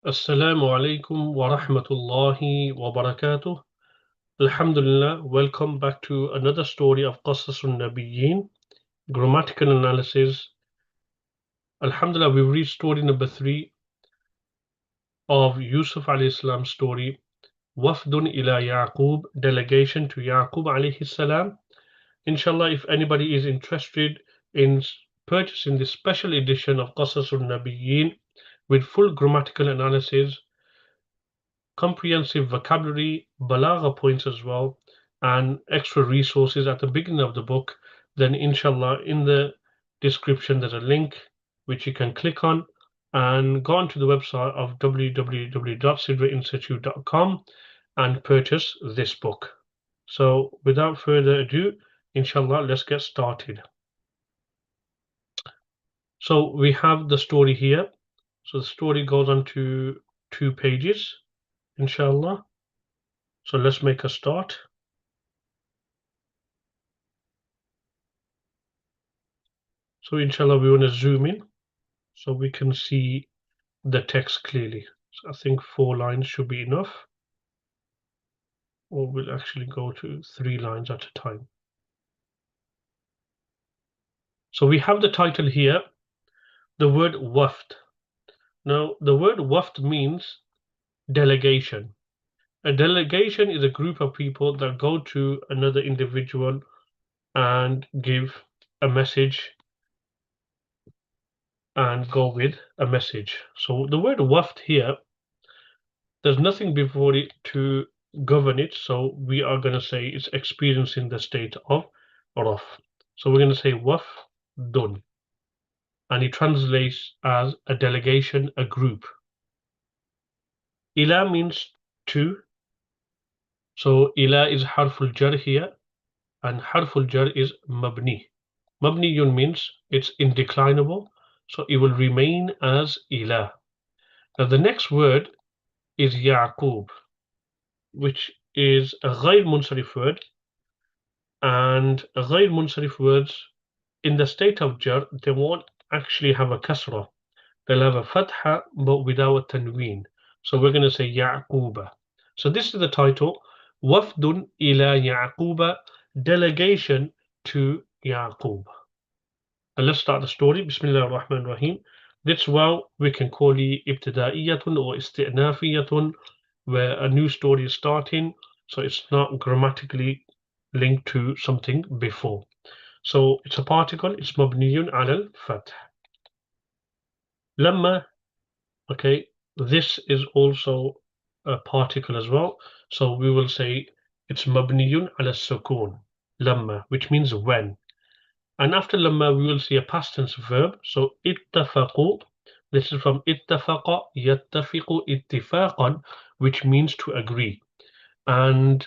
Assalamu alaikum wa rahmatullahi wa barakatuh. Alhamdulillah, welcome back to another story of Qasas Al-Nabiyīn, grammatical analysis. Alhamdulillah, we've reached story number 3 of Yusuf alayhi salam's story, Wafdun ila Yaqub, delegation to Yaqub alayhi salam. Inshallah, if anybody is interested in purchasing this special edition of Qasas Al-Nabiyīn with full grammatical analysis, comprehensive vocabulary, balagha points as well, and extra resources at the beginning of the book, then inshallah in the description there's a link which you can click on and go onto the website of www.sidrainstitute.com and purchase this book. So without further ado, inshallah, let's get started. So we have the story here. So the story goes on to 2 pages, inshallah. So let's make a start. So inshallah, we want to zoom in so we can see the text clearly. So I think 4 lines should be enough, or we'll actually go to 3 lines at a time. So we have the title here, the word wafd. Now, the word wafd means delegation. A delegation is a group of people that go to another individual and give a message and go with a message. So the word wafd here, there's nothing before it to govern it, so we are going to say it's experiencing the state of raf. So we're going to say wafdun, and it translates as a delegation, a group. Ila means to, so ila is harful jar here, and harful jar is mabni. Mabniyun means it's indeclinable, so it will remain as ila. Now the next word is Yaqub, which is a ghayr munsarif word, and ghayr munsarif words in the state of jar, they won't actually have a kasra. They'll have a fatha but without a tanween. So we're going to say Ya'quba. So this is the title, Wafdun ila Ya'quba, delegation to Yaqub. And let's start the story. Bismillah ar-Rahman ar-Rahim. This wow we can call it ibtida'iyatun or isti'nafiyatun, where a new story is starting, so it's not grammatically linked to something before. So it's a particle, it's mabniyun ala al-fath. Lamma, okay, this is also a particle as well. So we will say it's mabniyun ala sukun, lamma, which means when. And after lamma, we will see a past tense verb. So ittafaqu, this is from ittafaqa, yattafiqu ittifaqan, which means to agree. And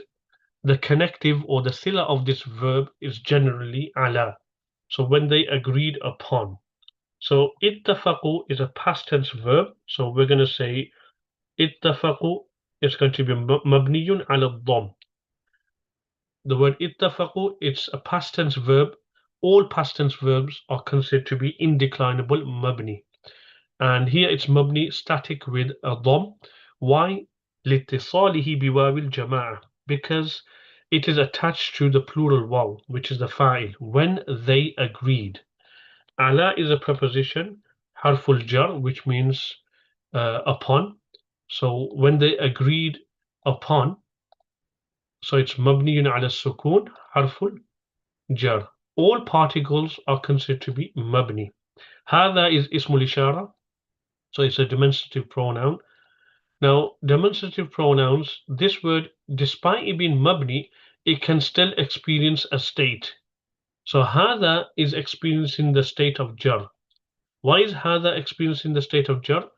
the connective or the sila of this verb is generally ala. So when they agreed upon. So ittafaqu is a past tense verb. So we're going to say ittafaqu is going to be mabniyun ala dhamm. The word ittafaqu, it's a past tense verb. All past tense verbs are considered to be indeclinable mabni. And here it's mabni static with a dhamm. Why? لِاتِّصَالِهِ بِوَاوِ الْجَمَاعَةِ, because it is attached to the plural waw, which is the fa'il, when they agreed. Ala is a preposition, harful jar, which means upon. So when they agreed upon, so it's mabniyun ala sukun, harful jar. All particles are considered to be mabni. Hada is ismul ishara, so it's a demonstrative pronoun. Now, demonstrative pronouns, this word, despite it being mabni, it can still experience a state. So hada is experiencing the state of jar. Why is hada experiencing the state of jar?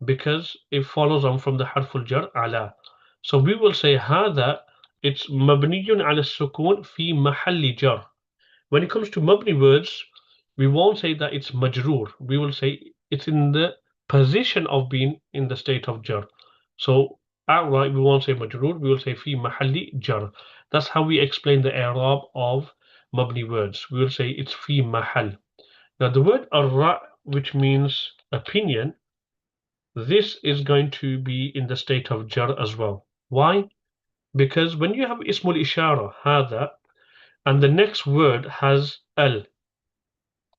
Because it follows on from the harful jar ala. So we will say hada, it's mabniyun ala sukun fi mahalli jar. When it comes to mabni words, we won't say that it's majroor. We will say it's in the position of being in the state of jar. So outright, we won't say majroor. We will say fi mahalli jar. That's how we explain the i'rab of mabni words. We will say it's fi mahal. Now the word ar-ra', which means opinion, this is going to be in the state of jar as well. Why? Because when you have ismul ishara, hada, and the next word has al,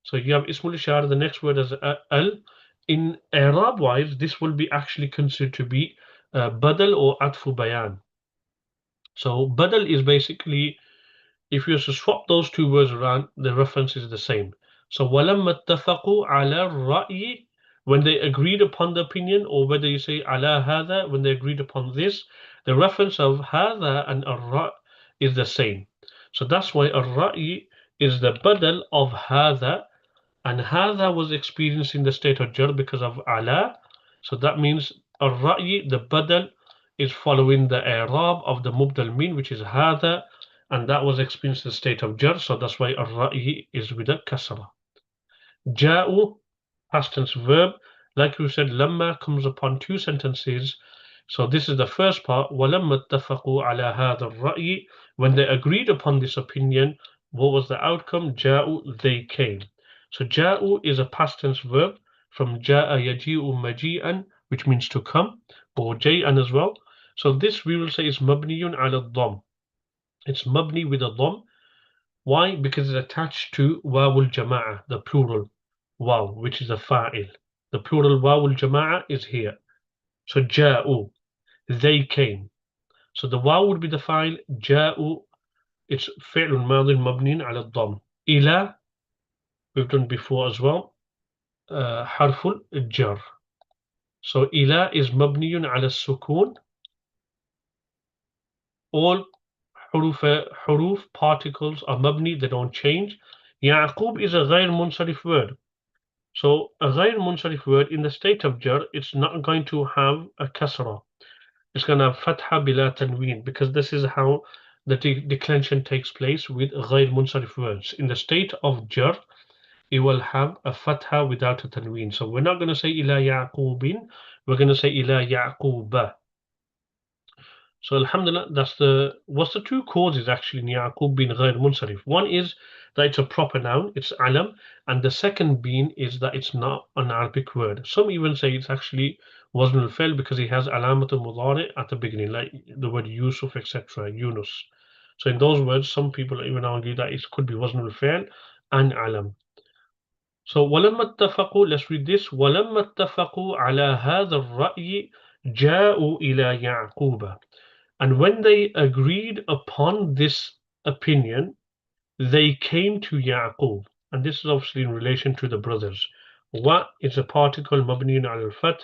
so you have ismul ishara, the next word has al. In Arab wise, this will be actually considered to be badal or atfu bayan. So badal is basically, if you were to swap those two words around, the reference is the same. So وَلَمَّا اتَّفَقُوا عَلَى الرَّأْيِ, when they agreed upon the opinion, or whether you say عَلَى هَذَا, when they agreed upon this, the reference of هَذَا and الرَّأْ is the same. So that's why الرَّأْي is the badal of هَذَا, and هَذَا was experienced in the state of jar because of عَلَى. So that means الرَّأْي, the badal, is following the i'rab of the mubdal min, which is هَذَا, and that was experienced in the state of jar, so that's why ar-ra'i is with a kasra. Ja'u, past tense verb, like we said, lamma comes upon two sentences. So this is the first part. وَلَمَّا اتَّفَقُوا عَلَى هَذَا الرَّأْيِ, when they agreed upon this opinion, what was the outcome? Ja'u, they came. So ja'u is a past tense verb from ja'a yaji'u maji'an, which means to come, or jay'an as well. So this we will say is mabniyun ala dhamm. It's mabni with a dhamm. Why? Because it's attached to wawul jama'a, the plural waw, which is a fa'il. The plural wawul jama'a is here. So ja'u, they came. So the waw would be the fa'il, ja'u, it's fi'lun madin mabnin ala dhamm. Ila, we've done before as well, harful jar. So ila is mabniyun ala sukun. All huruf particles are mabni, they don't change. Yaqub is a غير munsarif word. So a غير munsarif word in the state of jar, it's not going to have a kasra. It's going to have fatha bila tanween, because this is how the declension takes place with غير munsarif words. In the state of jar, it will have a fatha without a tanween. So we're not going to say ila yaqubin, we're going to say ila yaquba. So alhamdulillah, what's the two causes actually in Yaqub being غير munsarif? One is that it's a proper noun, it's alam, and the second being is that it's not an Arabic word. Some even say it's actually wasn al-fi'l because it has alamat al-mudari at the beginning, like the word Yusuf, etc., Yunus. So in those words, some people even argue that it could be wasn al-fi'l and alam. So وَلَمَّا اتَّفَقُوا, let's read this. وَلَمَّا اتَّفَقُوا عَلَى هَذَا الرَّأْيِ جَاءُوا إِلَى يَعْقُوبَ. And when they agreed upon this opinion, they came to Yaqub. And this is obviously in relation to the brothers. Wa is a particle mabniun al fath.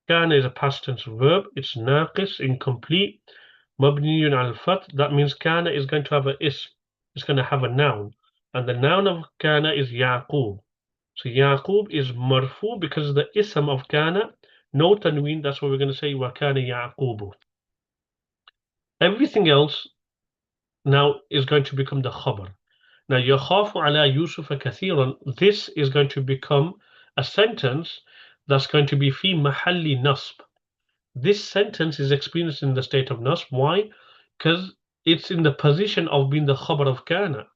Kana is a past tense verb. It's naqis, incomplete. Mabniun al fath. That means kana is going to have a ism. It's going to have a noun. And the noun of kana is Yaqub. So Yaqub is marfu because the ism of kana, no tanween, that's what we're going to say, wa kana Yaqubu. Everything else now is going to become the khabar. Now, يَخَافُ عَلَى يُوسُفَ كَثِيرًا, this is going to become a sentence that's going to be fi mahalli nasb. This sentence is experienced in the state of nasb. Why? Because it's in the position of being the khabar of kana.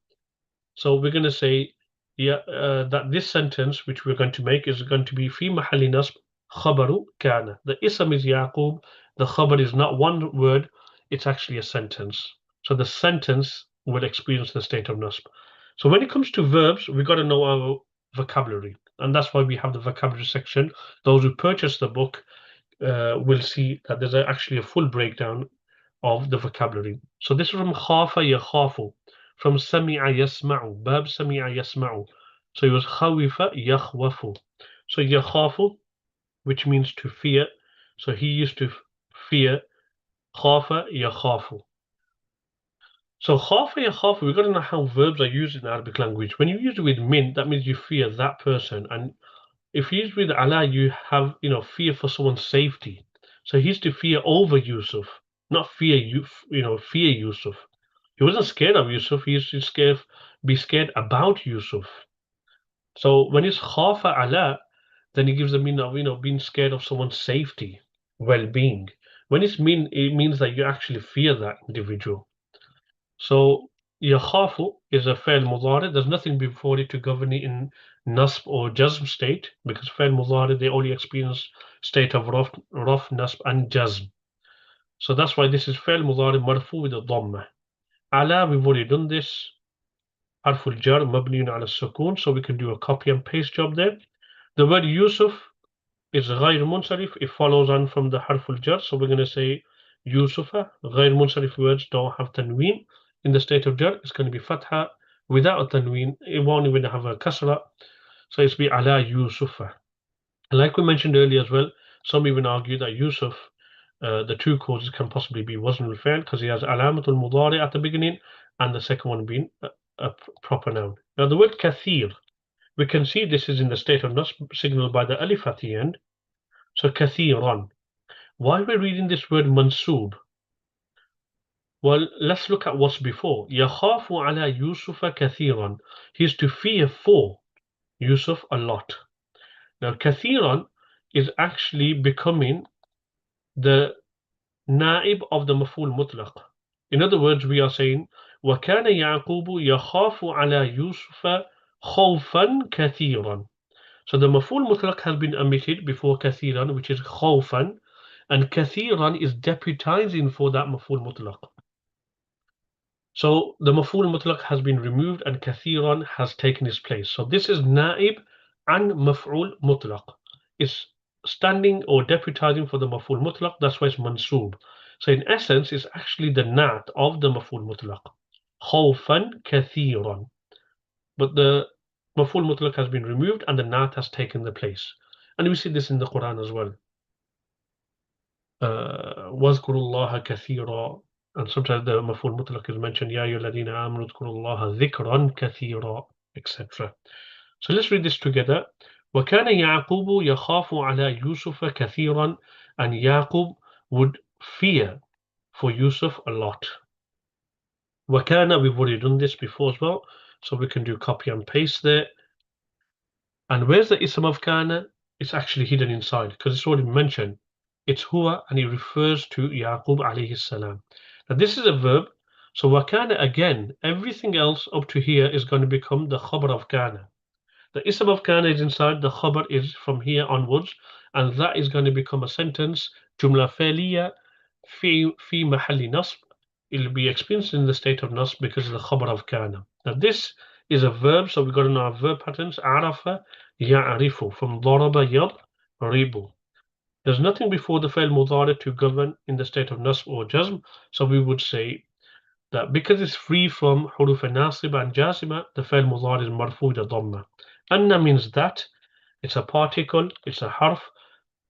So we're going to say that this sentence, which we're going to make, is going to be fi mahalli nasb khabaru kana. The ism is Yaqub. The khabar is not one word, it's actually a sentence. So the sentence will experience the state of nasb. So when it comes to verbs, we've got to know our vocabulary. And that's why we have the vocabulary section. Those who purchase the book will see that there's actually a full breakdown of the vocabulary. So this is from khafa yakhafu, from sami'a yasma'u, bab sami'a yasma'u. So it was khawifa yakhwafu. So yakhafu, which means to fear. So he used to fear. Khafa yakhafu. So khafa yakhafu, we've got to know how verbs are used in Arabic language. When you use it with min, that means you fear that person. And if you use with ala, you have fear for someone's safety. So he used to fear over Yusuf, not fear fear Yusuf. He wasn't scared of Yusuf, he used to be scared about Yusuf. So when it's khafa ala, then it gives the meaning of being scared of someone's safety, well-being. When it's min, it means that you actually fear that individual. So يخاف is a فعل مضارع. There's nothing before it to govern it in nasb or jazm state, because فعل مضارع, they only experience state of raf, nasb and jazm. So that's why this is فعل مضارع مرفوع with a ضمة. على, we've already done this. حرف الجر مبني على السكون, so we can do a copy and paste job there. The word Yusuf is غير منصرف. It follows on from the حرف الجر, so we're going to say Yusufa. غير منصرف words don't have tanween. In the state of jar, it's going to be fatha without a tanween. It won't even have a kasra, so it's be ala Yusufa. Like we mentioned earlier as well, some even argue that Yusuf, the two causes can possibly be wasn't referred because he has alamatul mudari at the beginning and the second one being a proper noun. Now the word kathir, we can see this is in the state of nasb signaled by the alif at the end. So kathiran. Why are we reading this word mansub? Well, let's look at what's before. يَخَافُ عَلَى يُوسُفَ كَثِيرًا. He's to fear for Yusuf a lot. Now, كَثِيرًا is actually becoming the naib of the maf'ul mutlaq. In other words, we are saying, وَكَانَ يَعْقُوبُ يَخَافُ عَلَى يُوسُفَ خَوْفًا كَثِيرًا. So the maf'ul mutlaq has been omitted before كَثِيرًا, which is خَوْفًا, and كَثِيرًا is deputizing for that maf'ul mutlaq. So the maf'ul mutlaq has been removed and kathiran has taken its place. So this is naib and maf'ul mutlaq. It's standing or deputizing for the maf'ul mutlaq. That's why it's mansub. So in essence, it's actually the nat of the maf'ul mutlaq. Khawfan kathiran. But the maf'ul mutlaq has been removed and the nat has taken the place. And we see this in the Quran as well. وَاذْكُرُوا اللَّهَ كَثِيرًا. And sometimes the maf'ul mutlaq is mentioned, يَا أَيُّهَا الَّذِينَ آمَنُوا اذْكُرُوا اللَّهَ ذِكْرًا كَثِيرًا, etc. So let's read this together. وَكَانَ يَعْقُوبُ يَخَافُ عَلَى يُوسُفَ كَثِيرًا. And Yaqub would fear for Yusuf a lot. وَكَانَ, we've already done this before as well, so we can do copy and paste there. And where's the ism of kana? It's actually hidden inside because it's already mentioned. It's huwa and it refers to Yaqub alayhi salam. Now this is a verb, so wakana again, everything else up to here is going to become the khabar of kana. The ism of kana is inside, the khabar is from here onwards, and that is going to become a sentence, jumla fa'liya fi mahalli nasb. It'll be experienced in the state of nasb because of the khabar of kana. Now this is a verb, so we've got in our verb patterns, arafa, ya'rifu, from daraba yadribu. There's nothing before the fa'il mudari to govern in the state of nasb or jazm, so we would say that because it's free from huruf nasiba and jazima, the fa'il mudari is marfu da dhamma. Anna means that, it's a particle, it's a harf,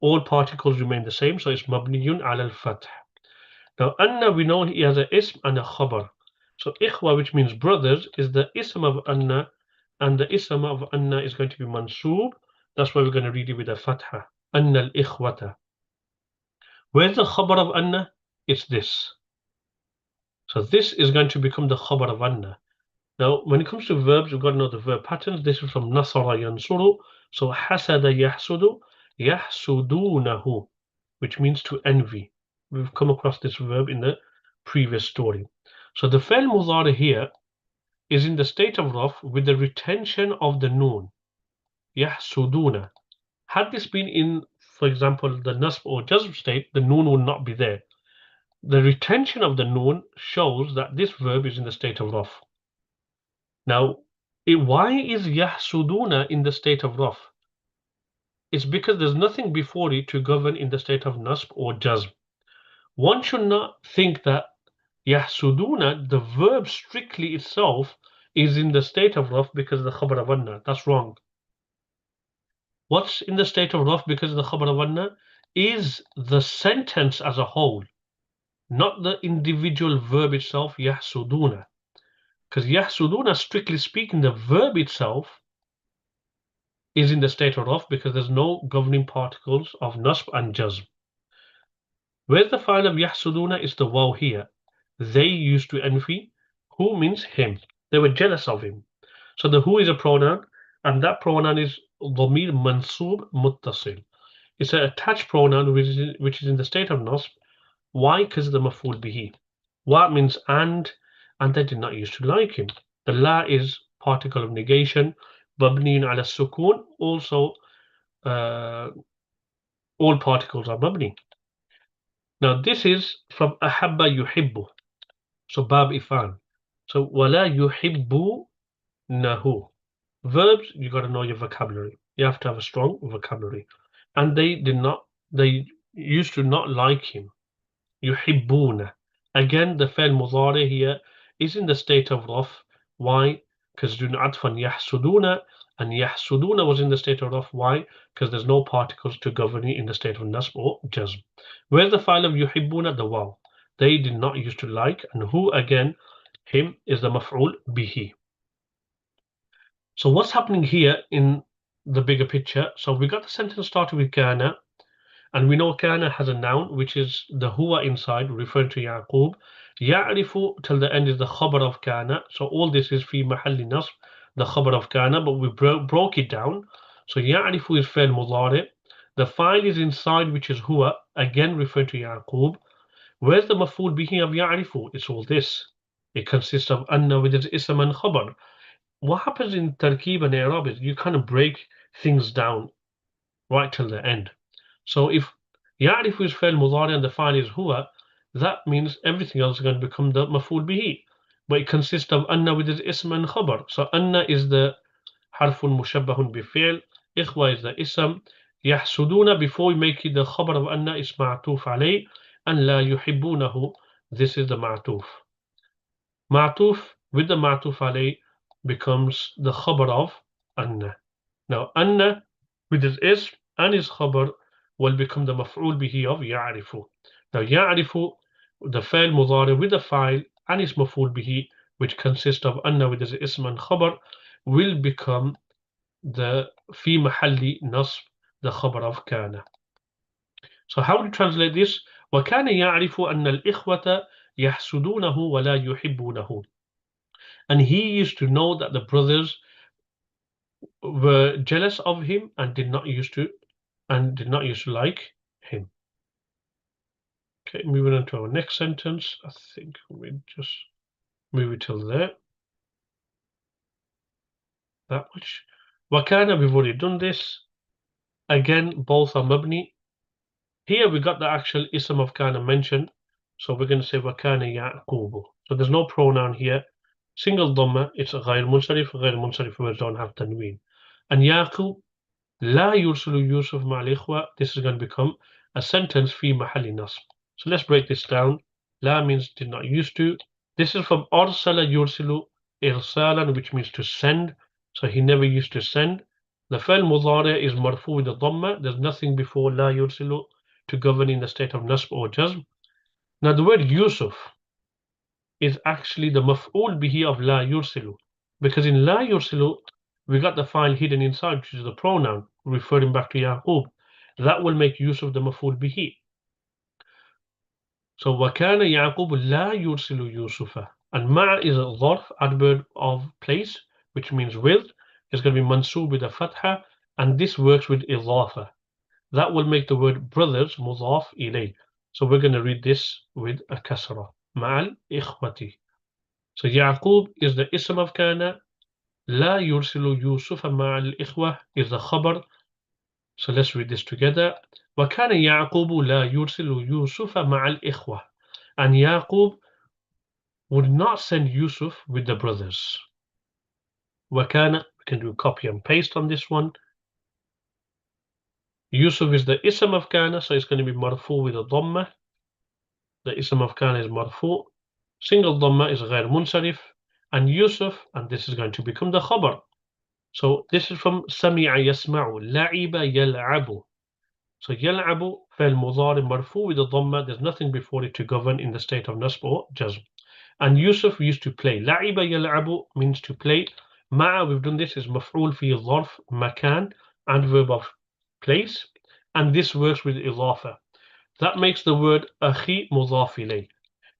all particles remain the same, so it's mabniyun ala al-fath. Now anna, we know he has an ism and a khabar. So ikhwa, which means brothers, is the ism of anna, and the ism of anna is going to be mansoob. That's why we're going to read it with a fatha. Anna al-ikhwata. Where's the khabar of anna? It's this. So this is going to become the khabar of anna. Now, when it comes to verbs, we've got to know the verb patterns. This is from nasara yansuru. So hasada yahsudu, yahsudunahu, which means to envy. We've come across this verb in the previous story. So the fa'il mudari here is in the state of raf with the retention of the noon. Yahsuduna. Had this been in, for example, the nasb or jazm state, the noon would not be there. The retention of the noon shows that this verb is in the state of raf. Now, why is yahsuduna in the state of raf? It's because there's nothing before it to govern in the state of nasb or jazm. One should not think that yahsuduna, the verb strictly itself, is in the state of raf because of the khabar of anna. That's wrong. What's in the state of raf because of the khabar of anna is the sentence as a whole, not the individual verb itself, yahsuduna. Because yahsuduna, strictly speaking, the verb itself is in the state of raf because there's no governing particles of nasb and jazm. Where's the file of yahsuduna? Is the waw here. They used to envy. Who means him. They were jealous of him. So the who is a pronoun, and that pronoun is dhamir mansub muttasil. It's an attached pronoun which is in the state of nasb. Why? Because of the maf'ul bihi. Wa means and and they did not used to like him. The la is particle of negation, mabniyun ala sukun. Also, all particles are mabni. Now this is from ahabba yuhibbu, so bab ifan. So wala yuhibbu nahu. Verbs, you got to know your vocabulary. You have to have a strong vocabulary. And they used to not like him. Yuhibbuna. Again, the fi'l mudari here is in the state of raf. Why? Because dun atfan yahsuduna, and yahsuduna was in the state of raf. Why? Because there's no particles to govern it in the state of nasb or jazm. Where's the file of yuhibbuna? The waw. They did not used to like, and who again? Him is the maf'ul bihi. So what's happening here in the bigger picture? So we got the sentence started with kana, and we know kana has a noun, which is the huwa inside, referring to Yaqub. Ya'rifu till the end is the khabar of kana. So all this is fi mahalli nasb, the khabar of kana, but we broke it down. So ya'rifu is fi'l mudari. The file is inside, which is huwa, again referring to Yaqub. Where's the maf'ul bihi of ya'rifu? It's all this. It consists of anna with its ism and khabar. What happens in Tarkib and I'rab is you kind of break things down right till the end. So if Ya'rifu is fi'l mudari and the file is huwa, that means everything else is going to become the maf'ul bihi. But it consists of anna with its ism and khabar. So anna is the harfun mushabbahun bi fi'l, ikhwa is the ism, yahsuduna, before we make it the khabar of anna is ma'tuf alayh, and la yuhibbunahu, this is the ma'tuf. Ma'tuf with the ma'tuf alayh becomes the khabar of anna. Now anna with his ism and his khabar will become the maf'ul bihi of ya'rifu. Now ya'rifu, the fi'l mudari with the file and his maf'ul bihi, which consists of anna with his ism and khabar, will become the fi mahalli nasb, the khabar of kana. So how do you translate this? وَكَانَ يَعْرِفُ أَنَّ الْإِخْوَةَ يَحْسُدُونَهُ وَلَا يُحِبُّونَهُ. And he used to know that the brothers were jealous of him and did not used to like him. Okay, moving on to our next sentence. I think we just move it till there. That much. Wakana, we've already done this. Again, both are mabni. Here we got the actual ism of kana mentioned. So we're going to say wakana Yaqub. So there's no pronoun here. Single dhamma, it's غير منصرف. غير منصرف words don't have tanween. And Yaqub, لا يرسل يوسف مع الإخوة. This is going to become a sentence في محل نصب. So let's break this down. La means did not used to. This is from أرسل يرسل إرسالا, which means to send. So he never used to send. The fi'l mudari is marfu with the dhamma. There's nothing before la yursilu to govern in the state of nasb or jazm. Now the word Yusuf is actually the maf'ul bihi of la yursilu, because in la yursilu we got the file hidden inside, which is the pronoun referring back to Yaqub. That will make use of the maf'ul bihi. So وَكَانَ يَعْقُوبُ لَا يُرْسِلُ يُوسُفَ. And ma is a dharf, adverb of place, which means with. It's going to be mansoob with a fatha, and this works with idafa. That will make the word brothers mudaf ilay. So we're going to read this with a kasra. Ma'al ikhwati. So Yaqub is the ism of kana. La yursilu Yusufa ma'al ikhwa is the khabar. So let's read this together. وَكَانَ يَعْقُوبُ لَا يُرْسِلُ يُوسُفَ مَعَ الْإِخْوَةِ. And Yaqub would not send Yusuf with the brothers. وَكَانَ, we can do a copy and paste on this one. Yusuf is the ism of kana, so it's going to be marfu with a dhamma. The ism of kana is marfu. Single dhamma is غير munsarif. And Yusuf, and this is going to become the khabar. So this is from سمع يسمع لعب يلعب. So يلعب فعل مضارع مرفوع with the dhamma. There's nothing before it to govern in the state of nasb or jazm. And Yusuf used to play. لعب يلعب means to play. مع, we've done this, is مفعول في ظرف مكان, adverb of place, and this works with idafa. That makes the word أخي مضاف إليه.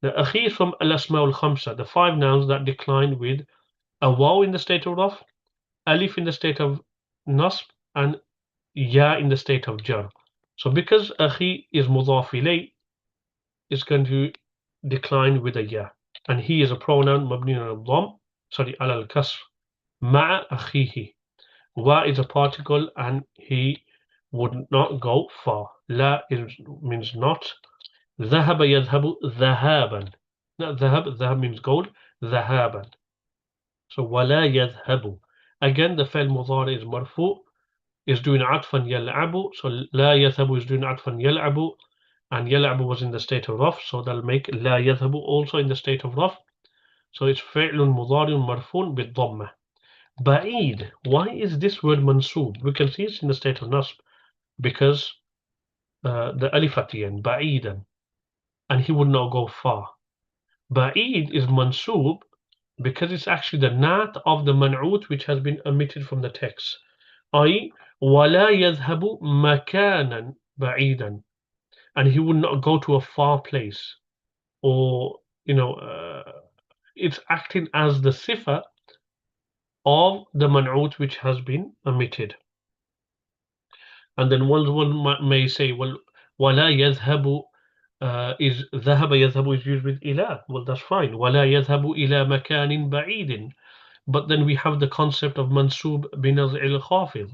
Now أخي is from al-asma al-khamsa, the 5 nouns that decline with a waw in the state of raf, alif in the state of nasb, and ya in the state of jar. So because akhi is mudaf ilay, it's going to decline with a ya. and he is a pronoun مبني على الضم على الكسر مع أخيه. Wa is a particle and he would not go far. La means not. ذهب يذهب ذهابا. Not ذهب, ذهب means gold. ذهابا. So ولا يذهب. Again, the فعل مضارع is مرفوع, is doing عطفا يلعب. So لا يذهب is doing عطفا يلعب, and يلعب was in the state of رفع, so that'll make لا يذهب also in the state of رفع. So it's فعل مضارع مرفوع بالضمة. بعيد. Why is this word mansub? We can see it's in the state of nasb because the alif at the end, ba'idan, and he would not go far. Ba'id is mansub because it's actually the nat of the man'ut which has been omitted from the text. I ولا يذهب مكانا بعيدا, and he would not go to a far place, or it's acting as the sifa of the man'ut which has been omitted. And then one may say, well, ولا يذهب is ذهب يذهب is used with إلى. Well, that's fine. ولا يذهب إلى مكان بعيد. But then we have the concept of mansub بنزع الخافض,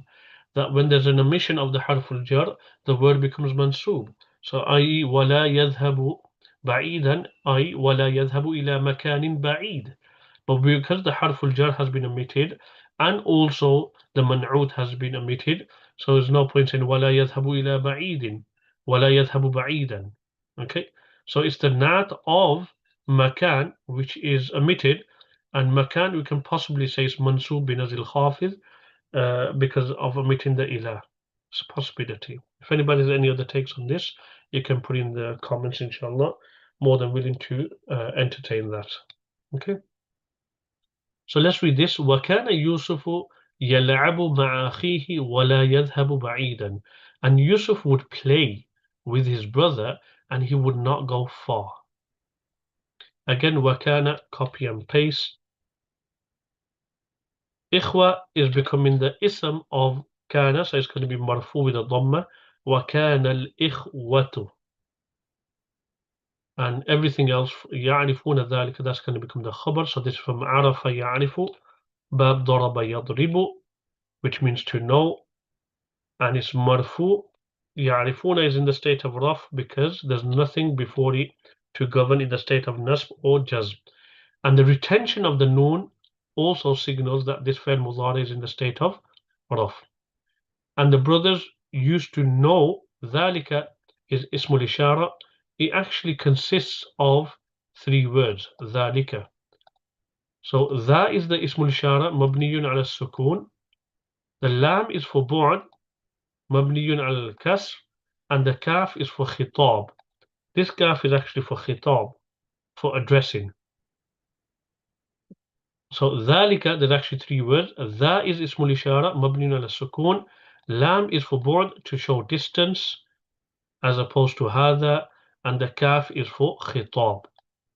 that when there's an omission of the harf al-jar, the word becomes mansub. So i.e. ولا يذهب بعيدا, i.e. ولا يذهب إلى مكان بعيد. But because the harf al-jar has been omitted and also the man'ut has been omitted, so there's no point in ولا يذهب إلى بعيد ولا يذهب بعيدا. Okay, so it's the nat of makan which is omitted, and makan we can possibly say is mansub binazil khafiz because of omitting the ilah. It's a possibility. If anybody has any other takes on this, you can put in the comments, inshallah. More than willing to entertain that. Okay. So let's read this. وَكَانَ يُوسُفُ يَلْعَبُ مَعَ أَخِيهِ وَلَا يَذْهَبُ بَعِيدًا. And Yusuf would play with his brother and he would not go far. Again, وَكَانَ, copy and paste. Ikhwa is becoming the ism of kana, so it's going to be marfu with a dhamma. وَكَانَ الْإِخْوَةُ. And everything else, يَعْرِفُونَ ذَلِكَ, that's going to become the khabar. So this is from عَرَفَ يَعْرِفُ, بَابْ ضَرَبَ يَضْرِبُ, which means to know, and it's marfu. يَعْرِفُونَ is in the state of raf because there's nothing before it to govern in the state of nasb or jazm. And the retention of the noon also signals that this fi'l mudhari is in the state of raf. And the brothers used to know. ذَلِكَ is ismul ishara. It actually consists of 3 words. ذَلِكَ. So that is the ismul ishara, mabniyun ala sukun. The lam is for bu'd, mabniyun ala al-kasr, and the kaf is for khitab. This kaf is actually for khitab, for addressing. So ذَلِكَ, there's actually 3 words. That is ismul ishara, mabniyun ala sukun. Lam is for bu'd, to show distance, as opposed to hada, and the kaf is for khitab,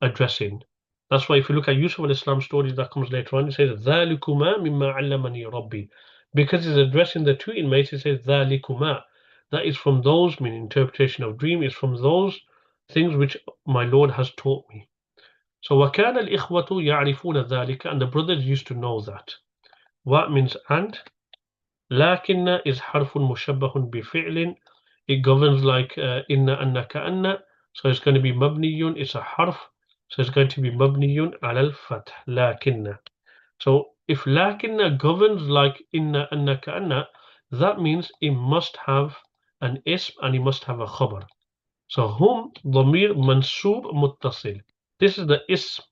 addressing. That's why if you look at Yusuf al-Islam's story that comes later on, it says ذَلِكُمَا مِمَّا عَلَّمَنِي رَبِّي. Because he's addressing the 2 inmates, it says ذَلِكُمَا. That is from those, meaning interpretation of dream, is from those things which my Lord has taught me. So وَكَانَ الْإِخْوَةُ يَعْرِفُونَ ذَلِكَ, and the brothers used to know that. What means and? لَكِنَّ is حرف مشبه بفعل. It governs like inna, anna, ka'anna. So it's going to be mabniyun. It's a harf. So it's going to be mabniyun ala al-fath. Lakinna. So if lakinna governs like inna, anna, ka'anna, that means it must have an ism and it must have a khabar. So hum dhamir mansub muttasil. This is the ism,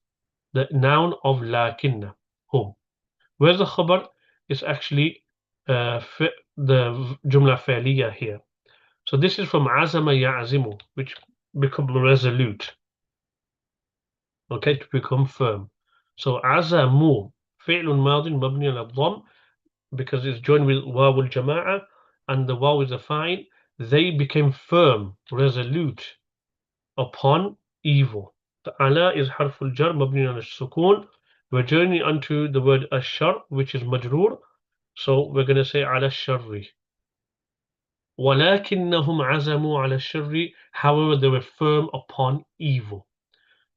the noun of lakinna. Hum. Where's the khabar? It's actually the jumla fa'liya here. So this is from azama ya'zimu, which becomes resolute. Okay, to become firm. So azamu, fi'lun madin mabni al-dhamm, because it's joined with waw al-jama'a, and the waw is a fa'il. They became firm, resolute upon evil. The ala is harful jar mabni al-sukun. We're joining onto the word ash-shar, which is majroor. So we're going to say ala sharri. وَلَكِنَّهُمْ عَزَمُوا عَلَى الشَّرِّ. However, they were firm upon evil.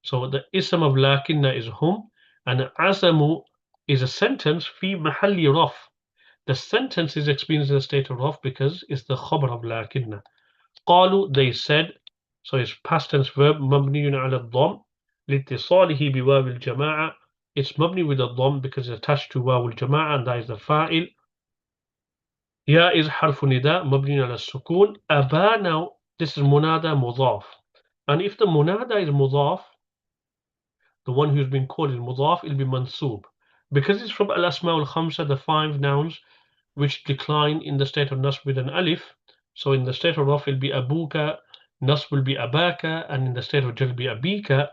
So the ism of lakinna is hum, and azamu is a sentence fi mahalli raf. The sentence is experienced in the state of raf because it's the khabar of lakinna. قالوا, they said, so it's past tense verb مبني على الضم لاتصاله بواو الجماعة. It's mabni with a dom because it's attached to واو الجماعة, and that is the fa'il. Ya is حرف نداء مبني على السكون. أبا, now this is munada mudaf, and if the munada is mudaf, the one who's been called is mudaf, it'll be mansub because it's from al-asma al-khamsa, the 5 nouns which decline in the state of nasb with an alif. So in the state of raf, it'll be abuka, nasb will be abaka, and in the state of jar will be abika.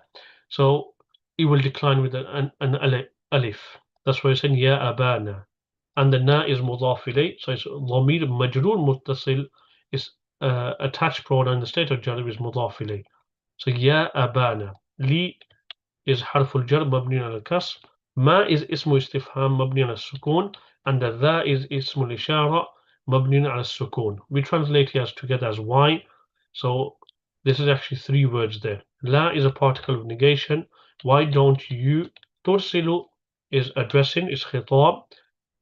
So it will decline with an alif. That's why you're saying ya abana. And the na is mudaf ilay, so it's dhamir majroor muttasil, is attached pronoun in the state of jar is mudaf ilay. So ya abana. Li is harful jar mabni ala al-kasr. Ma is ismu istifham mabni ala al-sukun, and the dha is ismu al-ishara mabni ala al-sukun. We translate here together as why. So this is actually 3 words there. La is a particle of negation. Why don't you? Tursilu is addressing, is khitab.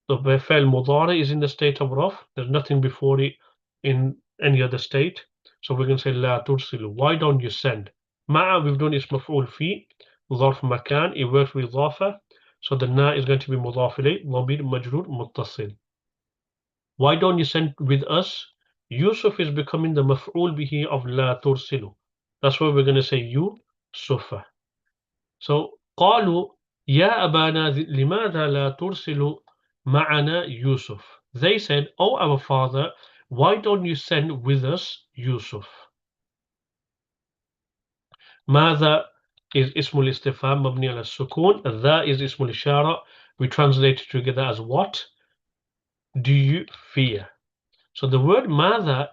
The fi'l mudari is in the state of raf. There's nothing before it in any other state. So we're going to say la tursilu. Why don't you send? Ma'a, we've done is maf'ul fi. ظرف مكان, it works with إضافة. So the na is going to be مضاف إليه ضمير مجرور متصل. Why don't you send with us? Yusuf is becoming the مفعول به of لا ترسل. That's why we're going to say يوسف. So قالوا يا أبانا لماذا لا ترسل معنا يوسف? They said, oh our father, why don't you send with us Yusuf? ماذا is ismul istifham mabni ala sukun. That is ismul ishara. We translate it together as what do you fear? So the word mada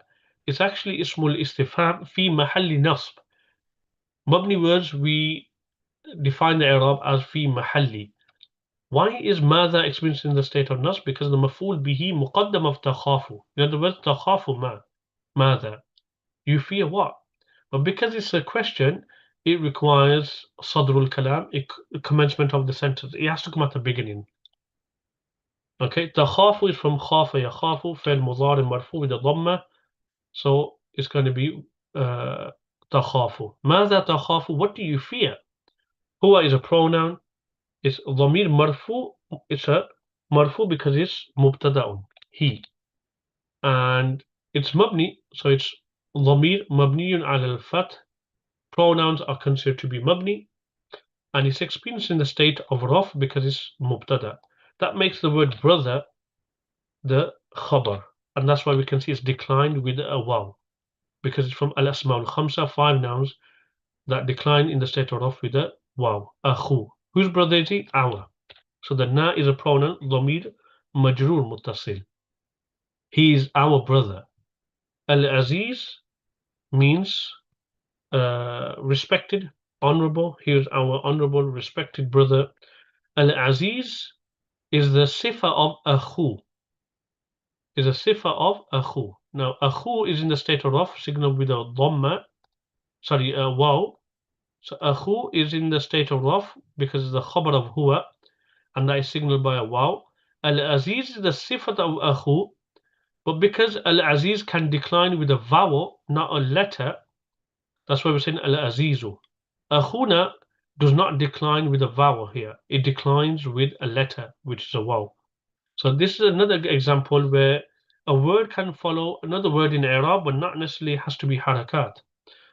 is actually ismul istifham fi mahalli nasb. Mabni words we define the i'rab as fi mahalli. Why is mada experienced in the state of nasb? Because the maf'ul bihi muqaddam of takhafu. In other words, takhafu mada. You fear what? But because it's a question, it requires sadrul kalam, commencement of the sentence. It has to come at the beginning. Okay, takhafu is from khafa yakhafu, fi'l mudari marfu with a dhamma. So it's going to be takhafu. Madha takhafu? What do you fear? Huwa is a pronoun. It's dhamir marfu. It's a marfu because it's mubtada'un, he. And it's mabni, so it's dhamir mabniyun ala al-fath. Pronouns are considered to be mabni, and it's experienced in the state of raf because it's mubtada. That makes the word brother the khabar, and that's why we can see it's declined with a waw, because it's from al-asma al-khamsa, 5 nouns that decline in the state of raf with a waw. Akhu. Whose brother is he? Our. So the na is a pronoun, dhamir majroor muttasil. He is our brother. Al-aziz means respected, honorable. He is our honorable, respected brother. Al-Aziz is the sifa of akhu. Is a sifa of akhu. Now, akhu is in the state of raf, signaled with a dhamma. Sorry, waw. So akhu is in the state of raf because it's the khabar of huwa, and that is signaled by a waw. Al-Aziz is the sifat of akhu, but because Al-Aziz can decline with a vowel, not a letter, that's why we're saying Al-Azizu. Akhuna does not decline with a vowel here. It declines with a letter, which is a waw. So this is another example where a word can follow another word in Arab, but not necessarily has to be harakat.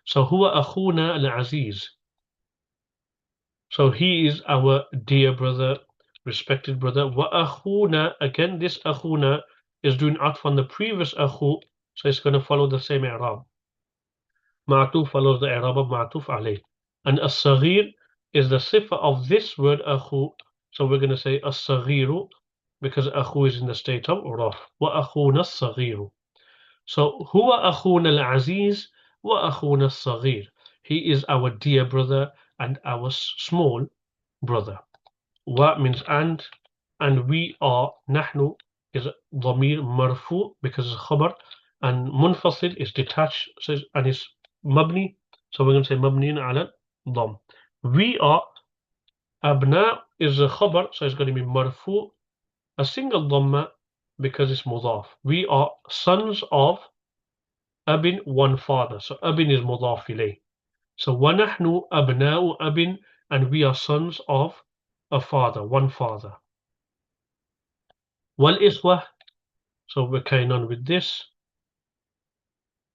So huwa akhuna al-aziz. So he is our dear brother, respected brother. Wa akhuna, again, this akhuna is doing atf on the previous akhu, so it's going to follow the same Arab. Ma'tuf follows the Arab of ma'tuf alayh. And as-saghir is the sifa of this word akhu. So we're going to say as-saghiru because akhu is in the state of raf. Wa akhuna as-saghiru. So huwa akhuna al-aziz wa akhuna as-saghir. He is our dear brother and our small brother. Wa means and we are, nahnu is dhamir marfu because it's khabar, and munfasil is detached, and it's mabni, so we're going to say mabniin ala dham. We are, abna is a khabar, so it's going to be marfu, a single dhamma because it's mudaf. We are sons of abin, one father. So abin is mudaf ilayh. So وَنَحْنُ أَبْنَاءُ أَبٍ, and we are sons of a father, one father. وَالْإِخْوَةُ, so we're carrying on with this.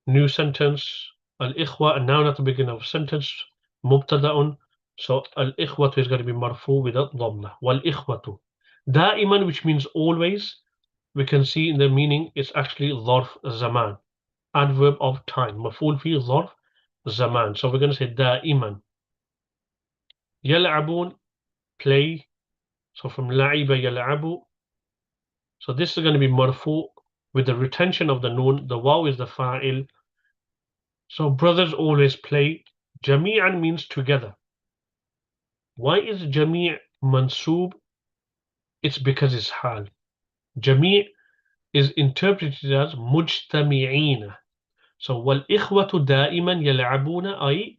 New sentence. Al-Ikhwa, a noun at the beginning of a sentence. Mubtada'un. So al-Ikhwatu is going to be marfu with a dhamma. Wal-Ikhwatu. Da'iman, which means always. We can see in the meaning it's actually dharf zaman, adverb of time. Maf'ul fi dharf zaman. So we're going to say da'iman. Yal'abun, play. So from la'iba yal'abu. So this is going to be marfu with the retention of the noon. The waw is the fa'il. So brothers always play. Jami'an means together. Why is jami' mansoob? It's because it's hal. Jami' is interpreted as mujtami'ina. So wal ikhwatu da'iman yal'abuna ay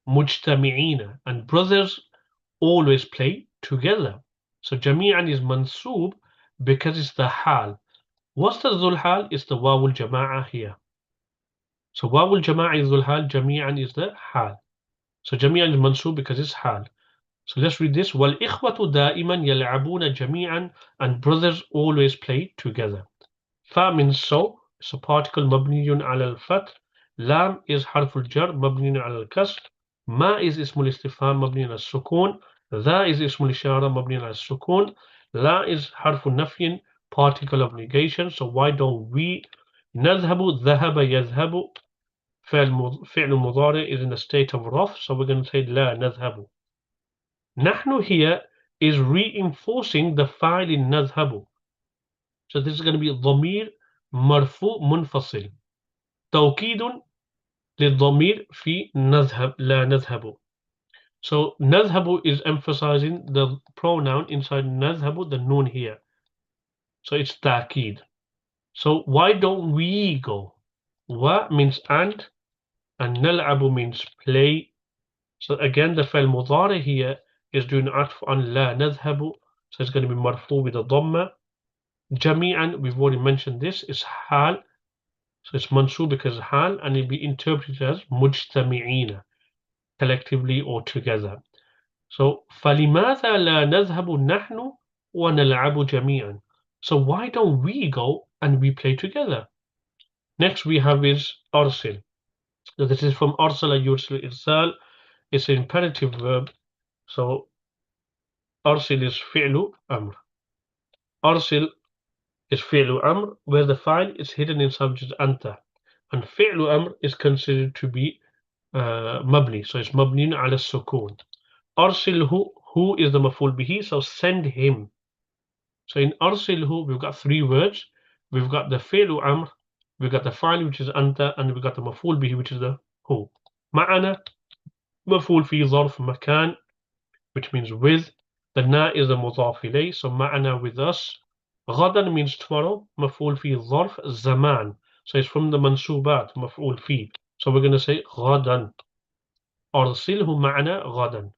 mujtami'ina. And brothers always play together. So jami'an is mansoob because it's the hal. What's the dhul hal? It's the wawul jama'ah here. So wawul jama'ah is dhul hal, jami'an is the hal. So jami'an is mansoob because it's hal. So let's read this. وَالْإِخْوَةُ دَائِمًا يَلْعَبُونَ جَمِيعًا, and brothers always play together. Fa means so. It's a particle مبني على الفتح. Lam is حرف الجر مبني على الكسر. Ma is اسم الاستفهام مبني على السكون. Tha is اسم الإشارة مبني على السكون. La is حرف النفي, particle of negation. So why don't we? نذهب, ذهب يذهب. فعل مضارع is in a state of raf. So we're going to say لا نذهب. نحن here is reinforcing the file in نذهب. So this is going to be ضمير مرفوع منفصل. توكيد للضمير في نذهب لا نذهب. So نذهب is emphasizing the pronoun inside نذهب, the noon here. So it's تأكيد. So why don't we go? Wa means and نلعب means play. So again the فعل مضارع here is doing عطف on لا نذهب. So it's going to be marfu with a dhamma. Jami'an, we've already mentioned this, is hal. So it's mansoob because hal, and it'll be interpreted as mujtami'ina, collectively or together. So فَلِمَاذَا لَا نَذْهَبُ نَحْنُ وَنَلْعَبُ جَمِيعًا. So why don't we go and we play together? Next we have is arsil. So this is from arsala yursil irsal. It's an imperative verb. So arsil is fi'lu amr. Arsil is fi'lu amr, where the file is hidden in subject anta. And fi'lu amr is considered to be mabni. So it's mabni ala sukun. Arsilhu, who is the maf'ul bihi, so send him. So in arsilhu, we've got three words. We've got the fi'lu amr, we've got the file which is anta, and we've got the maf'ul bihi which is the who. Ma'ana, maf'ul fi zarf makan, which means with. The na is the mudaf ilayh, so ma'ana with us. غدا means tomorrow. مفعول في ظرف زمان. So it's from the mansubat, مفعول في. So we're going to say غدا. أرسله معنا غدا.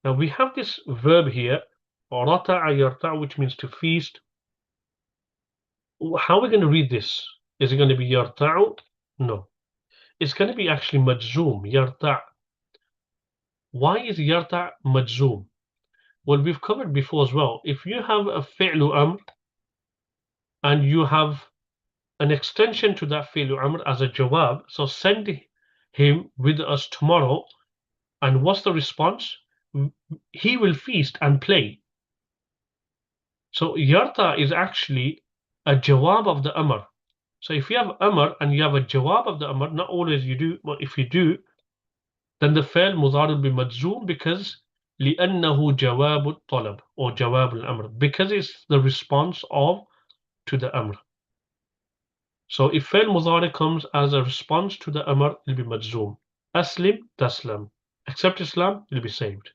Now we have this verb here, رتع يرتع, which means to feast. How are we going to read this? Is it going to be يرتع? No. It's going to be actually مجزوم, يرتع. Why is يرتع مجزوم? Well, we've covered before as well. If you have a fi'lu amr, and you have an extension to that fi'lu amr as a jawab, so send him with us tomorrow, and what's the response? He will feast and play. So yarta is actually a jawab of the amr. So if you have amr and you have a jawab of the amr, not always you do, but if you do, then the fi'l mudhari will be majzoom because لأنه جواب الطلب or جواب الأمر, because it's the response of to the amr. So if fi'l mudhari comes as a response to the amr, it'll be majzoom. Aslim, taslam. Accept Islam, you'll be saved.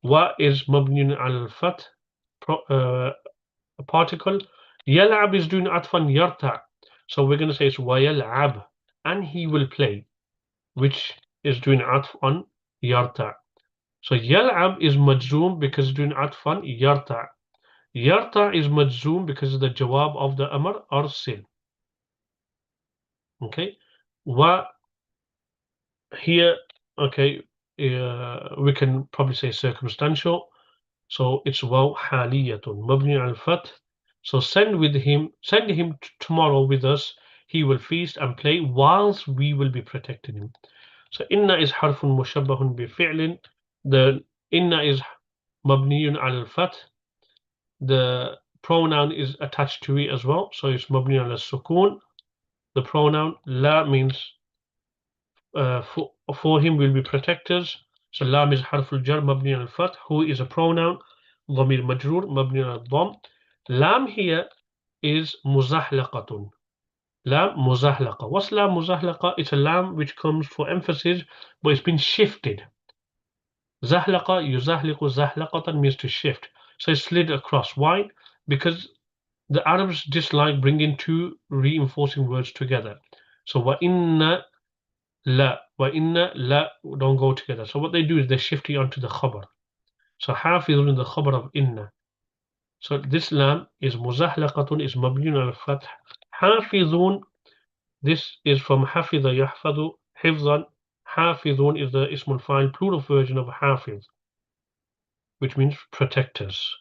Wa is mabniun al fath, a particle. Yal'ab is doing atfan yarta. So we're going to say it's wa yal'ab, and he will play, which is doing atf on yarta. So يلعب is majzoom because it's doing atfan. يرتع. يرتع is majzoom because of the jawab of the amr arsil. Okay. Wa here, okay, we can probably say circumstantial. So it's waw haliyatun mabni al fath. So send him tomorrow with us. He will feast and play whilst we will be protecting him. So inna is harfun mushabbahun bi fi'lin. The inna is mabniyun al fath. The pronoun is attached to it as well. So it's mabni al sukun. The pronoun la means for him will be protectors. So lam is harful jar mabni al fath. Who is a pronoun? ضمير مجرور مبني على الضم. Lam here is muzahlaqatun. Lam muzahlaqa. What's lam muzahlaqa? It's a lam which comes for emphasis, but it's been shifted. Zahlaqa, yuzahliqu, zahlaqatan means to shift. So it's slid across. Why? Because the Arabs dislike bringing two reinforcing words together. So wa inna la don't go together. So what they do is they shift it onto the khabar. So hafidun in the khabar of inna. So this lam is muzahlaqatun, is mabniun al fath. Hafidun, this is from hafidha yahfadu, hifzan. Hafidun is the ismul fa'il plural version of hafiz, which means protectors.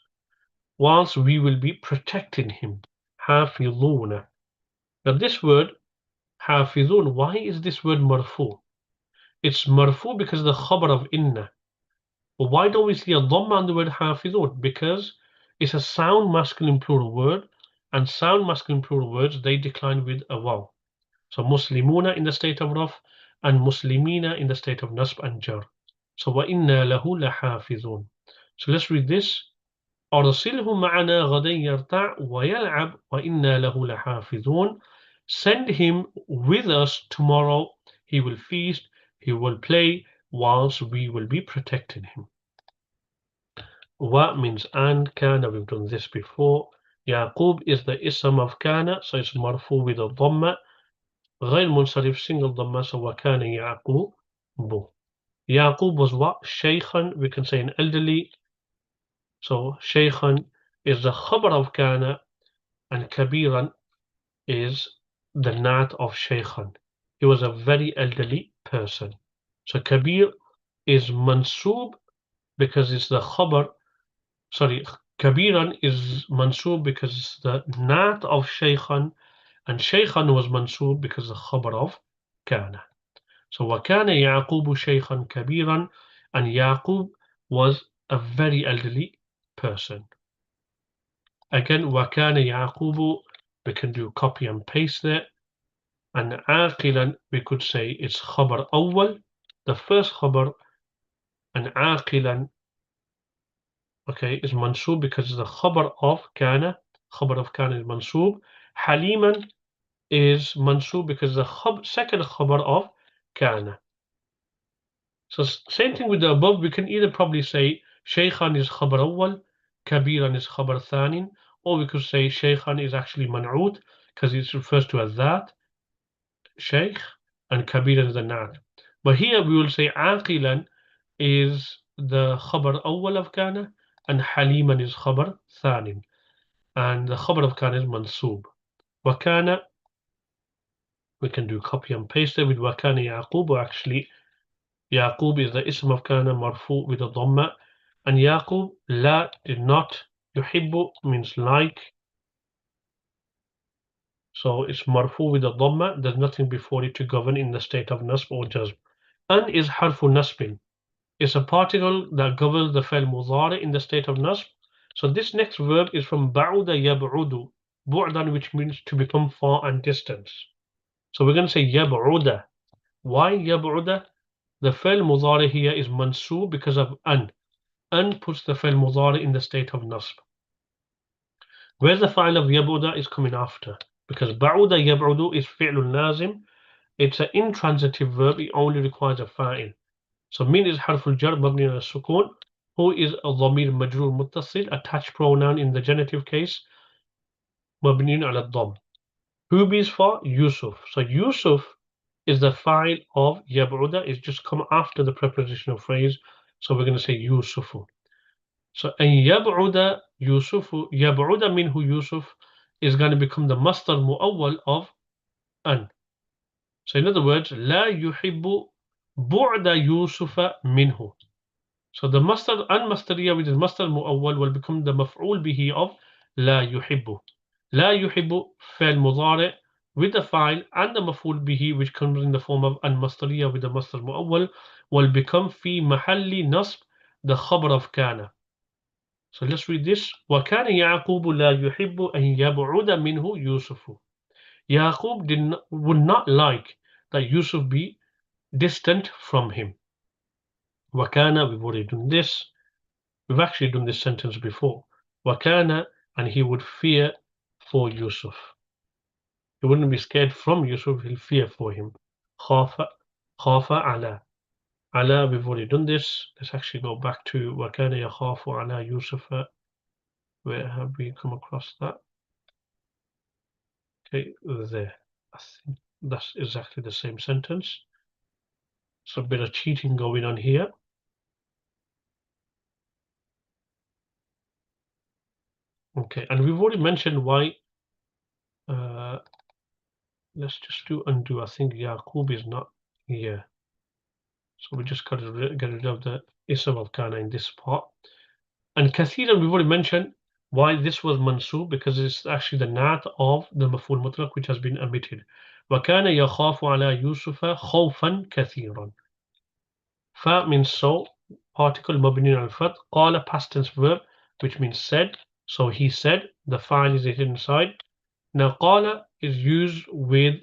Whilst we will be protecting him. Hafiduna. Now this word hafidun, why is this word marfu? It's marfu because of the khabar of inna. But why don't we see a dhamma on the word hafidun? Because it's a sound masculine plural word, and sound masculine plural words, they decline with a waw. So muslimuna in the state of raf, and muslimina in the state of nasb and jar. So wa inna lahu lahafidun. So let's read this. أرسله معنا غدا يرتع ويلعب وإنا له لحافظون. Send him with us tomorrow. He will feast, he will play, whilst we will be protecting him. Wa means and, kana, we've done this before. Yaqub is the ism of kana, so it's marfu with a dhamma. غير منصرف single dhamma, so wa kana Yaqub. Yaqub was what? Shaykhan, we can say an elderly. So shaykhan is the khabar of kana, and kabiran is the nat of shaykhan. He was a very elderly person. So kabir is mansub because it's the khabar. Sorry, kabiran is mansub because it's the nat of shaykhan, and shaykhan was mansub because the khabar of kana. So وَكَانَ يَعْقُوبُ شَيْخًا كَبِيرًا, and Yaqub was a very elderly person. Again, وَكَانَ يَعْقُوبُ, we can do copy and paste there. And عَاقِلًا, we could say it's khabar awwal, the first khabar, and عَاقِلًا, okay, is mansub because it's the khabar of kana. Khabar of kana is mansub. Haliman is mansub because the second khabar of kana. So same thing with the above, we can either probably say shaykhan is khabar awwal, kabiran is khabar thanin, or we could say shaykhan is actually man'ud because it refers to a that, shaykh, and kabiran is the nat. But here we will say aqilan is the khabar awwal of kana, and haliman is khabar thanin, and the khabar of kana is mansub. Wakana, we can do copy and paste it with wakana Yaqub, or actually Yaqub is the ism of kana marfu with a dhamma, and Yaqub la did not. Yuhibbu means like, so it's marfu with a dhamma. There's nothing before it to govern in the state of nasb or jazm. An is harfu nasbin. It's a particle that governs the fa'il mudari in the state of nasb. So this next verb is from ba'uda yab'udu, bu'dan, which means to become far and distance. So we're going to say yab'uda. Why yab'uda? The fa'il mudari here is mansub because of an. An puts the fa'il mudari in the state of nasb. Where the fa'il of yab'uda is coming after, because ba'uda yab'udu is fi'lun lazim. It's an intransitive verb. It only requires a fa'il. So min is harful jar mabni ala sukun. Who is a dhamir majrur muttasil, attached pronoun in the genitive case, mabni ala dham. Who is for Yusuf. So Yusuf is the fa'il of yab'uda, is just come after the prepositional phrase. So we're going to say Yusufu. So أن يبعد يوسف يبعد منه يوسف is going to become the masdar mu'awwal of أن. So in other words, لا يحب بعد يوسف منه. So the masdar أن masdariya, which is masdar mu'awwal, will become the maf'ul bihi of لا يحب. لا يحب فعل مضارع with the file and the maf'ul bihi, which comes in the form of أن masdariya with the masdar mu'awwal, will become في محل نصب the khabar of كان. So let's read this. وَكَانَ يَعْقُوبُ لَا يُحِبُّ أَنْ يَبْعُدَ مِنْهُ يُوسُفُ. Yaqub would not like that Yusuf be distant from him. وَكَانَ, we've already done this. We've actually done this sentence before. وَكَانَ, and he would fear for Yusuf. He wouldn't be scared from Yusuf, he'll fear for him. خَافَ عَلَى. عَلَى, we've already done this. Let's actually go back to وَكَانَ يَخَافُ عَلَى يُوسُفَ. Where have we come across that? Okay, there. I think that's exactly the same sentence. So a bit of cheating going on here. Okay, and we've already mentioned why. Let's just do undo. I think Yaqub is not here. So we just got to get rid of the ism of kana in this part. And kathiran, we've already mentioned why this was mansub, because it's actually the nat of the maf'ul mutlaq which has been omitted. وَكَانَ يَخَافُ عَلَى يُوسُفَ خَوْفًا كَثِيرًا. Fa means so, particle mabni al-fath. Qala, past tense verb, which means said. So he said, the file is inside. Now qala is used with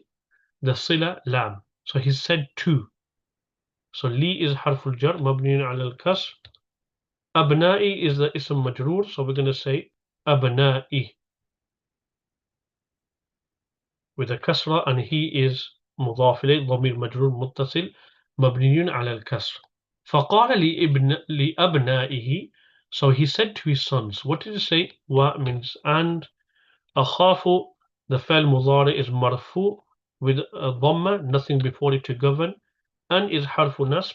the sila lam. So he said to. So li is harful jar, mabni al-kasr. Abna'i is the ism majroor, so we're going to say abna'i with a kasra, and he is mudaf ilayh, dhamir majroor muttasil, mabniyun ala al-kasr. فقال لأبنائه, so he said to his sons. What did he say? Wa means and. أخاف, the fa'al mudari is marfu with a dhamma, nothing before it to govern, and is harfu nasb,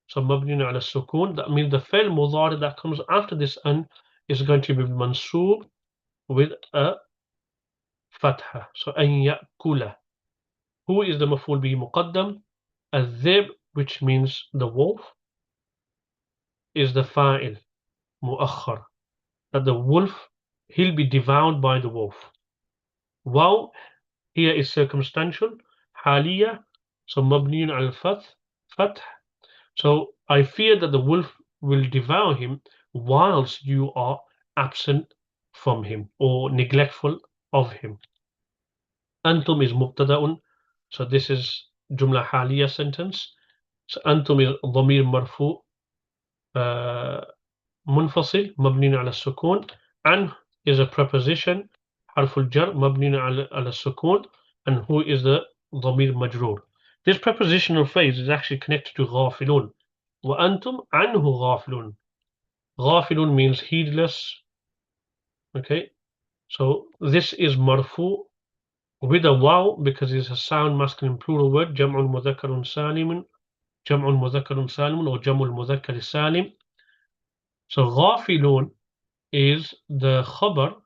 so mabni ala sukun. That means the fa'al mudari that comes after this an is going to be mansoob with a fatha. So an ya'kula. Who is the maf'ul bihi muqaddam? Al-dhib, which means the wolf, is the fa'il mu'akhar, that the wolf, he'll be devoured by the wolf. Wow here is circumstantial, haliya, so mabniun al-fath. So I fear that the wolf will devour him whilst you are absent from him or neglectful of him. Antum is mubtada'un, so this is jumla haliya sentence. So antum is dhamir marfu منفصل مبني على السكون. عن is a preposition حرف الجر مبني على السكون, and who is the ضمير مجرور. This prepositional phrase is actually connected to غافلون. وأنتم عنه غافلون. غافلون means heedless. Okay, so this is marfu with a waw because it's a sound masculine plural word. جمع مذكر سالم, جمع مذكر سالم or جمع المذكر سالم. So غافلون is the khabar.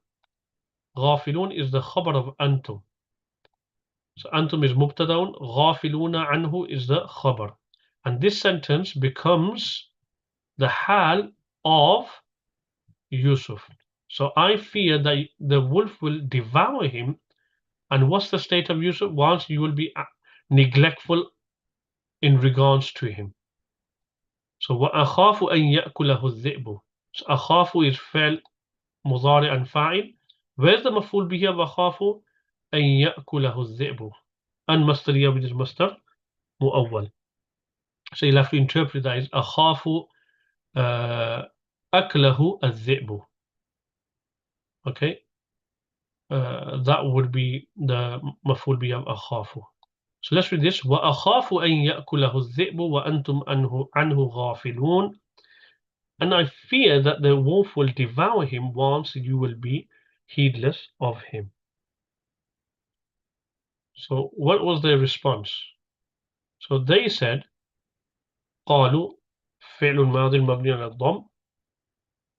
غافلون is the khabar of antum. So antum is mubtadaun, غافلون anhu is the khabar. And this sentence becomes the hal of Yusuf. So I fear that the wolf will devour him. And what's the state of Yusuf? Once you will be neglectful in regards to him. So وَأَخَافُ أَن يَأْكُلَهُ الذِّئْبُ. So أخاف is فعل مضارع and فاعل. Where's the مفعول به of أخاف? أن يأكله الذئب. And مصدرية, which is مصدر مؤول. So you'll have to interpret that as أخاف أكله الذئب. Okay, that would be the مفعول به of أخاف. So let's read this. وأخاف أن يأكله الذئب وأنتم عنه غافلون. And I fear that the wolf will devour him once you will be heedless of him. So what was their response? So they said, قالوا فعل ماضي مبني على الضم.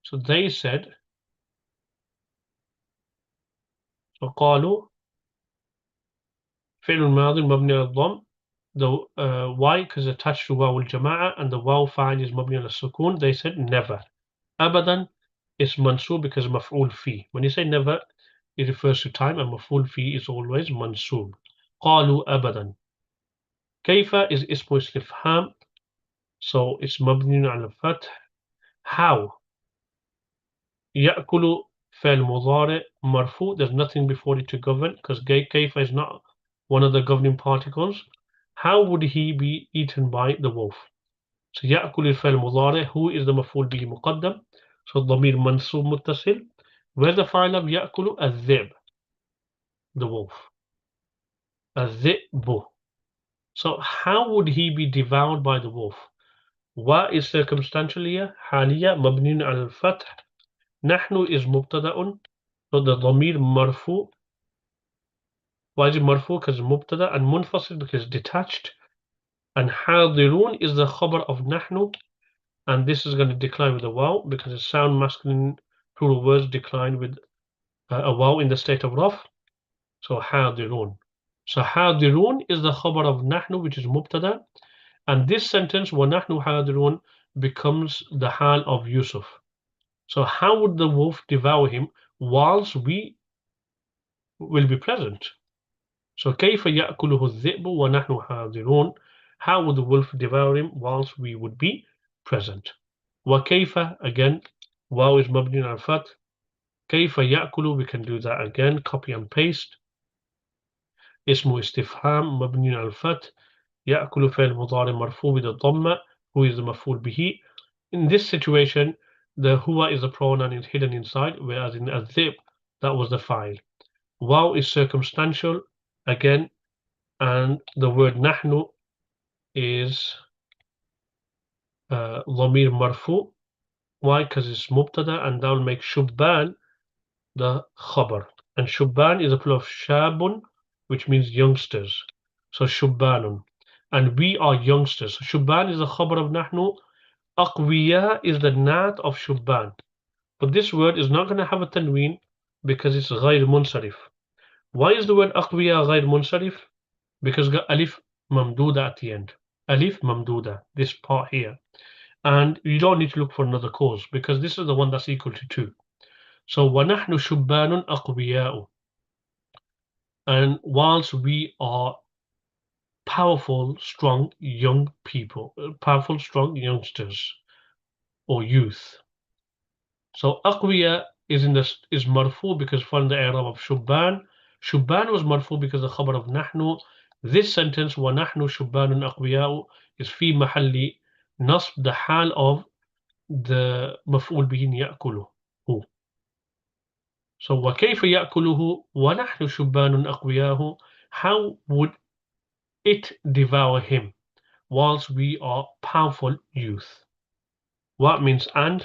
So they said, فقالوا فعل ماضي مبني على الضم. The why? Because attached to واو الجماعة, and the واو فاعل is مبني على السكون. They said never. أبدا is mansub because مفعول فيه. When you say never, it refers to time, and مفعول فيه is always mansub. قالوا أبدا. كيف is اسم استفهام, so it's مبني على الفتح. How? يأكل فعل مضارع مرفوع. There's nothing before it to govern because كيف is not one of the governing particles. How would he be eaten by the wolf? So يأكل الفعل المضارع, who is the مفعول به مقدم, so الضمير منصوب متصل. Where the file of يأكل الذئب, the wolf. الذئب. So how would he be devoured by the wolf? What is circumstantial here? حالية مبني على الفتح. نحن is مبتدأ, so the ضمير مرفوع. Why is it مرفوع? Because مبتدأ, and منفصل because detached. And حاضرون is the خبر of نحن, and this is going to decline with a waw because it's sound masculine plural words decline with a waw in the state of raf. So حاضرون. So حاضرون is the خبر of نحن, which is مبتدأ, and this sentence ونحن حاضرون becomes the hal of Yusuf. So how would the wolf devour him whilst we will be present? So كيف يأكله الذئب ونحن حاضرون? How would the wolf devour him whilst we would be present? وكيف, again, واو is مبني على الفتح. كيف يأكل, we can do that again, copy and paste. اسم استفهام مبني على الفتح. يأكل فعل مضارع مرفوع with a ضمة, who is the مفعول به. In this situation, the huwa is a pronoun is hidden inside, whereas in الذئب, that was the file. Waw is circumstantial again, and the word نحن is ضمير مرفوع. Why? Because it's مبتدا, and that will make شبان the khabar. And shubban is a plural of shabun, which means youngsters. So shubbanun. And we are youngsters. So shubban is the khabar of nahnu. Aqwiya is the nat of shubban. But this word is not going to have a tanween because it's ghayr munsarif. Why is the word aqwiya ghayr munsarif? Because got alif mamduda at the end. Alif mamduda, this part here. And you don't need to look for another cause because this is the one that's equal to 2. So وَنَحْنُ شُبَّانٌ أَقْوِيَاءُ. And whilst we are powerful, strong young people, powerful, strong youngsters or youth. So أقوياء is is marfu because from the i'rab of shubban. Shubban was marfu because the khabar of nahnu. This sentence وَنَحْنُ شُبَّانٌ أَقْوِيَاءُ is في محل نصب, the hal of the مفعول به يأكله. So وكيف يأكله ونحن شبان أقوياه? How would it devour him whilst we are powerful youth? What means and?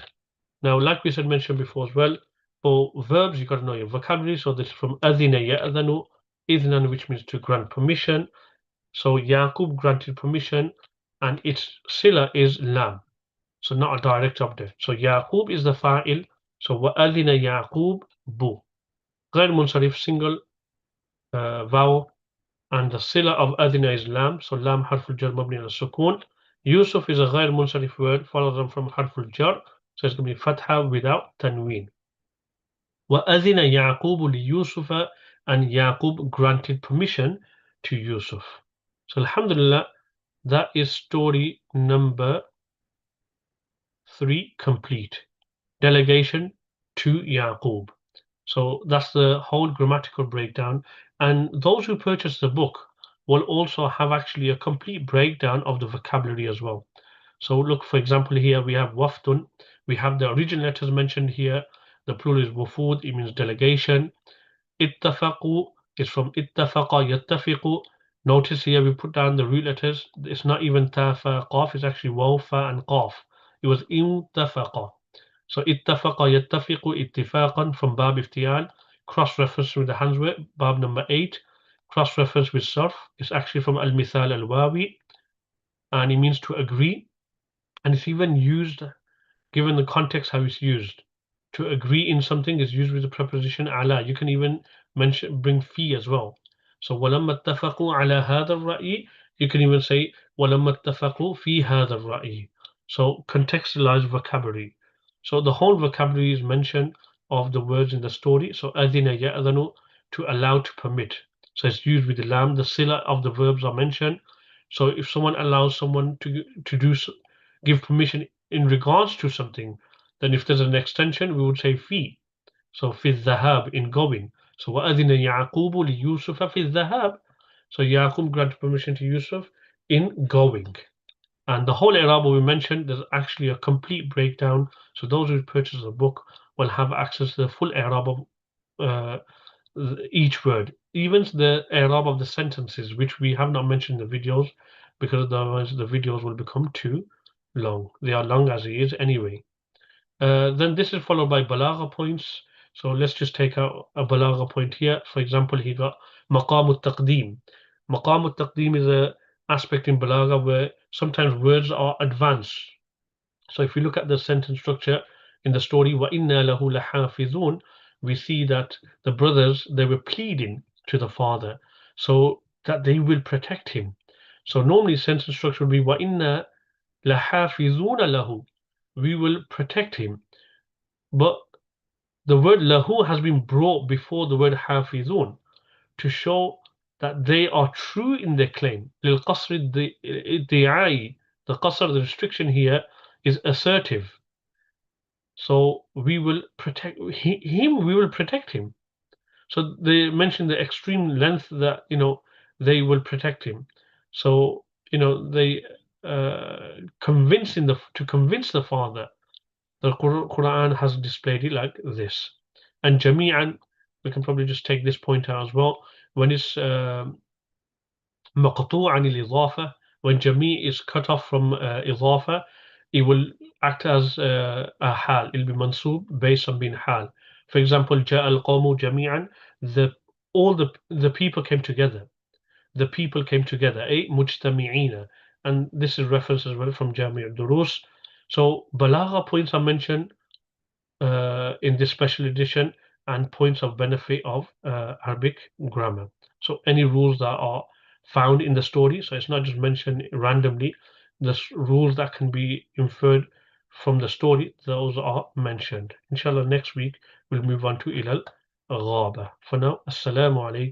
Now, like we said mentioned before as well, for verbs you got to know your vocabulary. So this is from أذن يأذن, إذنا, which means to grant permission. So Yaqub granted permission, and its sila is lam, so not a direct object. So Yaqub is the fa'il. So وأذن يعقوب بو. غير منصرف single vowel, and the sila of adina is lam, so lam harful jar mabni al sukun. Yusuf is a غير منصرف word, follows them from harful jar, so it's going to be fatha without tanween. وأذن يعقوب ليوسف, and Yaqub granted permission to Yusuf. So alhamdulillah, that is story number 3 complete. Delegation to Yaqub. So that's the whole grammatical breakdown. And those who purchase the book will also have actually a complete breakdown of the vocabulary as well. So look, for example, here we have waftun. We have the original letters mentioned here. The plural is wufud, it means delegation. Ittafaqu is from ittafaqa yattafiqu. Notice here we put down the root letters. It's not even ta, fa, qaf. It's actually waw, fa, and qaf. It was intafaqa. So ittafaqa yattafiqu ittifaqan from bab iftial. Cross-reference with the hands word, bab number 8. Cross-reference with sarf is actually from al-mithal al-wawi, and it means to agree. and it's even used, given the context how it's used. To agree in something is used with the preposition ala. You can even bring fi as well. So وَلَمَّا اتَّفَقُوا عَلَى هَذَا الرَّأْيِ, you can even say وَلَمَّا اتَّفَقُوا فِي هَذَا الرَّأْيِ. So contextualized vocabulary. So the whole vocabulary is mentioned of the words in the story. So أَذِنَ يَأْذَنُ, to allow, to permit. So it's used with the lam. The sila of the verbs are mentioned. So if someone allows someone to give permission in regards to something, then if there's an extension, we would say fi. So fi dhahab, in going. So وَأَذِنَ يَعْقُوبُ لِيُوسُفَ فِي الذَّهَابِ. So Yaqub granted permission to Yusuf in going. And the whole Arab we mentioned, there's actually a complete breakdown. So those who purchase the book will have access to the full Arab of uh, each word, even the Arab of the sentences, which we have not mentioned in the videos, because otherwise the videos will become too long. They are long as it is anyway. Then this is followed by balagha points. So let's just take out a balagha point here. For example, he got maqam al-taqdeem. Maqam al-taqdeem is a aspect in balagha where sometimes words are advanced. So if we look at the sentence structure in the story, وَإِنَّا لَهُ لَحَافِظُونَ, we see that the brothers, they were pleading to the father so that they will protect him. So normally sentence structure would be وَإِنَّا لَحَافِظُونَ لَهُ, we will protect him. But the word lahu has been brought before the word hafizun to show that they are true in their claim. لِلْقَصْرِ الدِّعَاءِ, the qasr, the restriction here, is assertive. So we will protect him, we will protect him. So they mention the extreme length that, they will protect him. So, they to convince the father. The Quran has displayed it like this. And jami'an, we can probably just take this point out as well. When it's مقطوع عن الإضافة, when jami' is cut off from إضافة, it will act as a hal. It'll be mansub based on being hal. For example, جاء القوم جميعا, all the people came together. The people came together. أي مجتمعين. And this is reference as well from Jami' al-Durus. So balagha points are mentioned in this special edition, and points of benefit of Arabic grammar. So any rules that are found in the story, so it's not just mentioned randomly, the rules that can be inferred from the story, those are mentioned. Inshallah, next week we'll move on to ilal ghaba. For now, assalamu alaikum.